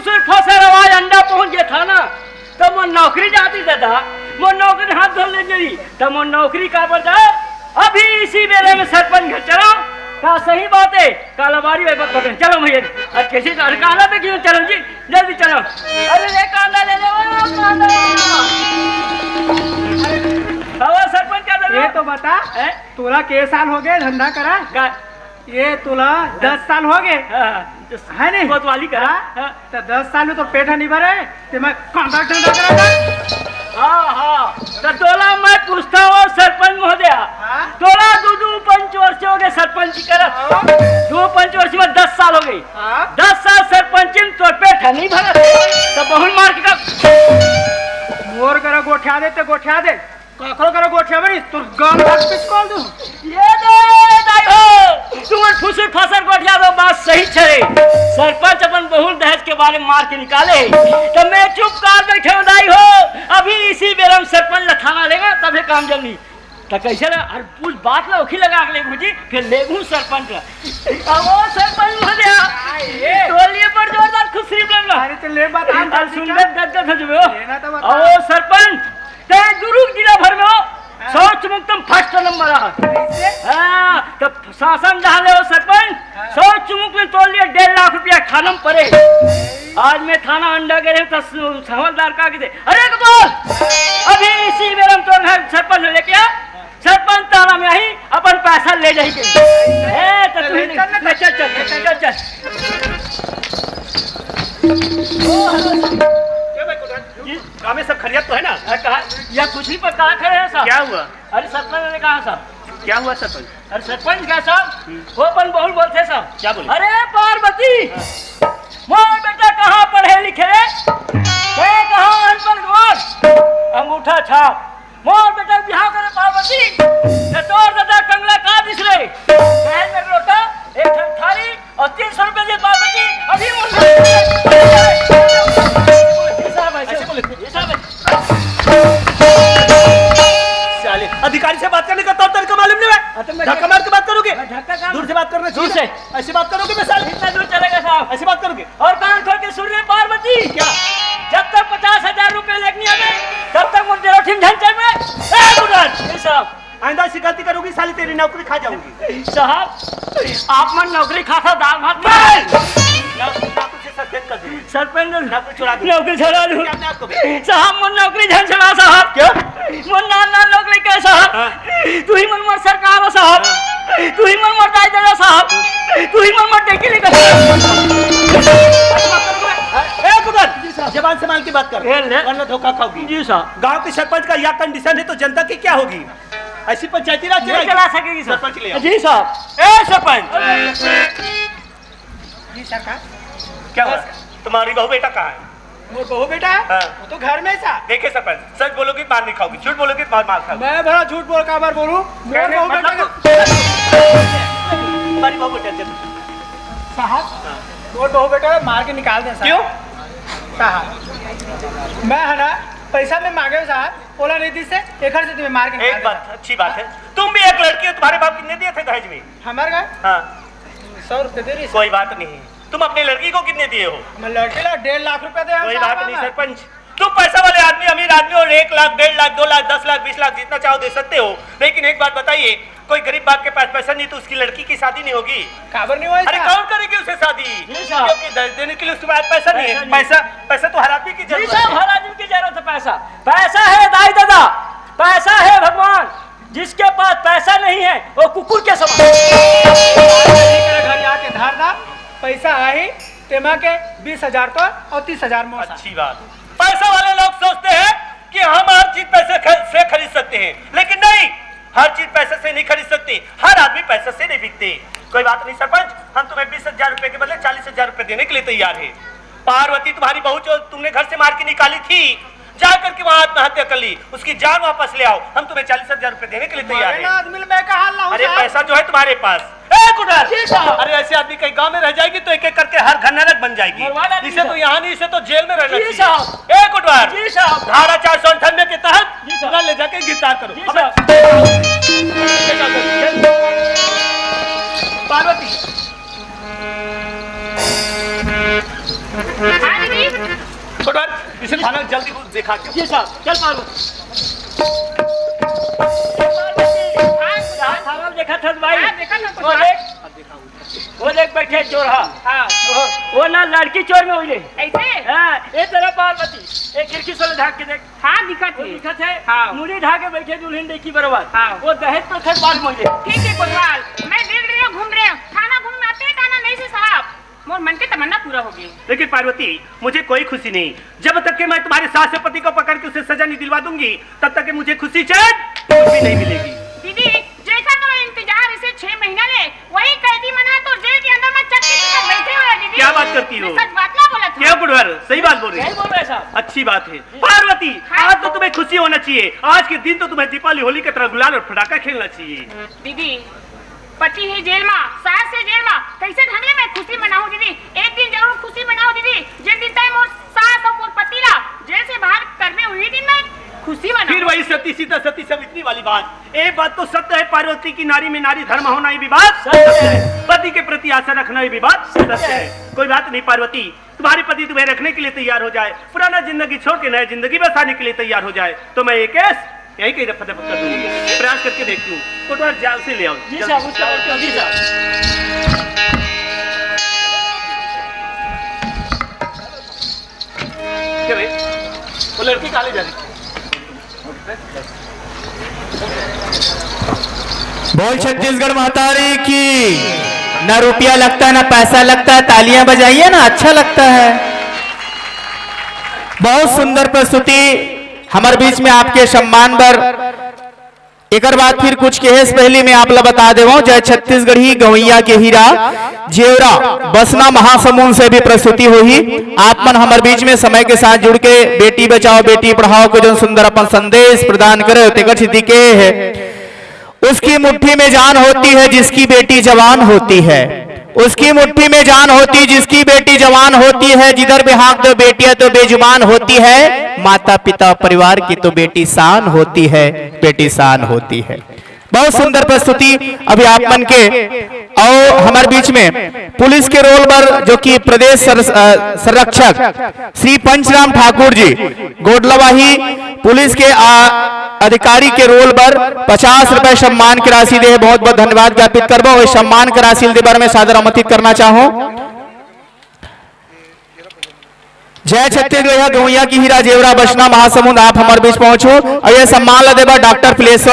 फुसुर फसर आवाज अंडा पहुंच गया था ना तो वो नौकरी जाती दादा वो नौकरी हाथ धर ले गई तो वो नौकरी का बता अभी इसी बेले में सरपंच घर चलो का सही बात है कालाबारी भाई बात पकड़ चलो भैया आज कैसे काला पे क्यों चलो जी जल्दी चलो अरे ले कांदा ले लो सरपंच क्या ये तो बता तोला के साल हो गए धंधा करा ये तोला 10 साल हो गए है नहीं कोतवाली करा तो 10 साल में तो पेट नहीं भरे ते मैं कांदा धंधा करा हाँ तो तोला मैं पूछता हूँ सरपंच महोदय तोला दो पंच वर्ष हो गए सरपंच करा 2 पंच वर्ष में 10 साल हो गई 10 साल सरपंच तो पेट नहीं भरा तो बहुत मार के मोर करा गोठिया दे ते गोठिया दे काकरो करा गोठिया बनी तू गांव हाथ पे कॉल दूं ये दे दाई हो तुम फुसुर फसर गोठिया दो बात सही छरे सरपंच अपन बहुत दहेज के बारे में मार के निकाले तो मैं चुप कर बैठे हूं दाई हो अभी इसी बेरम सरपंच लखाना लेगा तबे काम जल्दी तो कैसे ना और पूछ बात ला ओखी लगा ले मुझे फिर लेगू सरपंच ला ओ सरपंच हो गया टोलिए पर जोरदार खुशी बोला अरे तो ले बात हम सुन ले गद हो लेना तो बता ओ सरपंच ते दुर्ग जिला भर में हो शौच मुक्तम फर्स्ट नंबर हाँ तो शासन जहाँ ले हो सरपंच शौच मुक्त में तोड़ लिया 1.5 लाख रुपया खाना में पड़े आज मैं थाना अंडा गए तो समझदार का दे अरे बोल अभी इसी बेर हम तो सरपंच लेके आ सरपंच तारा में आई अपन पैसा ले जाएंगे चल चल चल काम सब खरियत तो है ना कहा या कुछ नहीं पर कहा खड़े हैं साहब क्या हुआ अरे सरपंच ने कहा साहब क्या हुआ सरपंच अरे सरपंच क्या साहब वो अपन बहुत बोलते साहब क्या बोले अरे पार्वती मोर बेटा कहाँ पढ़े लिखे कहाँ अनपढ़ गवार अंगूठा छाप मोर बेटा बिहार करे पार्वती तोर दादा कंगला का दिस रे बहन में रोटा एक थाली और 300 रुपए दे पार्वती अभी अधिकारी से बात करने का तौर तरीका मालूम नहीं है धक्का मार के बात करोगे दूर से बात करना दूर से ऐसी बात करोगे मैं साल कितना दूर चलेगा साहब ऐसी बात करोगे और कान खोल के सुन रहे पार्वती क्या जब तक 50,000 रुपए लेके आवे तब तक मुझे रोटी झंझट में साहब आइंदा ऐसी गलती करोगी साली तेरी नौकरी खा जाऊंगी साहब आप मन नौकरी खाता दाल भात सरपंच नौकरी छोड़ा दूं साहब मन नौकरी झंझड़ा साहब क्या मन ना नौकरी के साहब तू ही मन मर सरकार हो साहब तू ही मन मर दाई दे साहब तू ही मन मर टेकी लेकर जबान संभाल के बात कर वरना धोखा खाओगी जी साहब गांव के सरपंच का यह कंडीशन है तो जनता की क्या होगी ऐसी पंचायती राज चला सकेगी सरपंच ले जी साहब ए सरपंच जी सरकार क्या हुआ तुम्हारी बहू बेटा कहाँ है मोर बहू बेटा है वो तो घर में सा देखे सरपंच सच बोलोगे मार नहीं खाओगी झूठ बोलोगे मार खाओगी मैं बड़ा झूठ बोल का बार बोलूं मोर बहू बेटा तुम्हारी बहू बेटा साहब मोर बहू बेटा मार के निकाल दे क्यों साहब मैं है ना पैसा में मांगे साहब ओला नहीं दी से एक से तुम्हें मार के एक बात अच्छी बात है तुम भी एक लड़की हो तुम्हारे बाप कितने दिए थे दहेज में हमारे घर हाँ 100 रुपए दे रही कोई बात नहीं तुम अपनी लड़की को कितने दिए हो मैं लड़के ला 1.5 लाख रुपए दे कोई बात नहीं सरपंच तुम पैसा वाले आदमी अमीर आदमी और 1 लाख 1.5 लाख 2 लाख 10 लाख 20 लाख जितना चाहो दे सकते हो लेकिन एक बात बताइए कोई गरीब बाप के पास पैसा नहीं तो उसकी लड़की की शादी नहीं होगी काबर नहीं हुआ अरे कौन करेगी उसे शादी क्योंकि दहेज देने के लिए उसके पास पैसा नहीं है पैसा तो हर आदमी की जरूरत है हर आदमी की जरूरत है पैसा है दाई दादा पैसा है भगवान जिसके पास पैसा नहीं है वो कुकुर के समान घर आके धारना पैसा आई तेमा के 20,000 तो और 30,000 मौसा अच्छी बात पैसा वाले लोग सोचते हैं कि हम हर चीज पैसे से खरीद सकते हैं लेकिन नहीं हर चीज पैसे से नहीं खरीद सकते हर आदमी पैसे से नहीं बिकते कोई बात नहीं सरपंच हम तुम्हें 20,000 रुपए के बदले 40,000 रुपए देने के लिए तैयार है पार्वती तुम्हारी बहू जो तुमने घर से मार के निकाली थी जाकर के वहां आत्महत्या कर ली उसकी जान वापस ले आओ हम तुम्हें 40,000 रुपए देने के लिए तैयार हैं अरे पैसा जो है तुम्हारे पास अरे ऐसे आदमी कहीं गांव में रह जाएगी तो एक एक करके हर घर नरक बन जाएगी इसे तो यहाँ नहीं इसे तो जेल में रहना चाहिए एक उठवार धारा 498 के तहत ले जाके गिरफ्तार करो पार्वती इसे थाना जल्दी कुछ दिखा के। जी साहब, चल पार्वती। थाना देखा था भाई, वो देख बैठे चोर। वो ना लड़की चोर में हुई ऐसे ये तेरा पार्वती, एक खिड़की से ढाक के देख। हाँ दिखत है। दिखत है। हाँ। मुड़ी ढाके बैठे दुल्हन देखी बराबर। हाँ। वो दहेज पर खर बाल मुझे। ठीक है कोतवाल, मैं देख रही हूँ, घूम रही हूँ, थाना घूम आते हैं, थाना नहीं से साहब, मोर मन के तमन्ना पूरा हो गई। लेकिन पार्वती, मुझे कोई खुशी नहीं जब तक कि मैं तुम्हारे सास से पति को पकड़ के उसे सजा नहीं दिलवा दूंगी, तब तक कि मुझे खुशी चैन कुछ भी नहीं मिलेगी। दीदी जैसा तो इंतजार इसे 6 महीना ले, वही कैदी मना तो जेल के अंदर में चक्की पर बैठे हुए हैं। दीदी क्या बात करती हो? सच बात ना बोला तू। क्या गुड़वर, सही बात बोल रही सही है। बोल रहे साहब। अच्छी बात है पार्वती, आज तो तुम्हें खुशी होना चाहिए। आज के दिन तो तुम्हें दीपावली होली की तरह गुलाल और पटाखा खेलना चाहिए। दीदी पति है जेल में, सास है जेल में, कैसे ढंगले में खुशी मनाऊं दीदी? एक दिन जरूर खुशी मनाओ दीदी, जिस दिन तक मोर सास और मोर पति ला जेल से बाहर करने हुई दिन में खुशी मनाऊं। फिर वही सती सीता सती सवित्री वाली बात। एक बात तो सत्य है पार्वती की, नारी में नारी धर्म होना ये भी बात सत्य है। पति के प्रति आशा रखना ये भी बात सत्य है। कोई बात नहीं पार्वती, तुम्हारे पति तुम्हें रखने के लिए तैयार हो जाए, पुराना जिंदगी छोड़ के नया जिंदगी बसाने के लिए तैयार हो जाए, तो मैं एक केस यही कहीं रफा दफा कर दूंगी। प्रयास करके देखती हूँ, कोतवाल जाल से ले आओ। जी साहब, उसका जी साहब। क्या भाई, वो लड़की कहाँ ले जा रही? बोल छत्तीसगढ़ महतारी की। ना रुपया लगता है ना पैसा लगता है, तालियां बजाइए ना, अच्छा लगता है। बहुत सुंदर प्रस्तुति हमारे बीच में आपके सम्मान पर। एक बात फिर कुछ केस पहले में आप ला बता दे जय छत्तीसगढ़ी गवैया के हीरा जेवरा बसना महासमुंद से भी प्रस्तुति हुई। आप मन हमारे बीच में समय के साथ जुड़ के बेटी बचाओ बेटी पढ़ाओ को जो सुंदर अपन संदेश प्रदान करे के है। उसकी मुट्ठी में जान होती है जिसकी बेटी जवान होती है, उसकी मुट्ठी में जान होती जिसकी बेटी जवान होती है। जिधर भी हाथ दो बेटियां तो बेजुबान होती है, माता पिता परिवार की तो बेटी शान होती है, बेटी शान होती है। बहुत सुंदर प्रस्तुति अभी आप मन के। और हमारे बीच में पुलिस के रोल पर जो कि प्रदेश संरक्षक श्री पंचराम ठाकुर जी गोडलवाही पुलिस के अधिकारी के रोल पर 50 रुपए सम्मान की राशि दे, बहुत बहुत धन्यवाद ज्ञापित करबो। इस सम्मान की राशि दे बारे में सादर आमंत्रित करना चाहूं। जय छत्तीसगढ़ गवैया की हीरा जेवरा बसना महासमुंद आप हमारे बीच पहुंचो और यह सम्मान ला देबा डॉक्टर प्लेस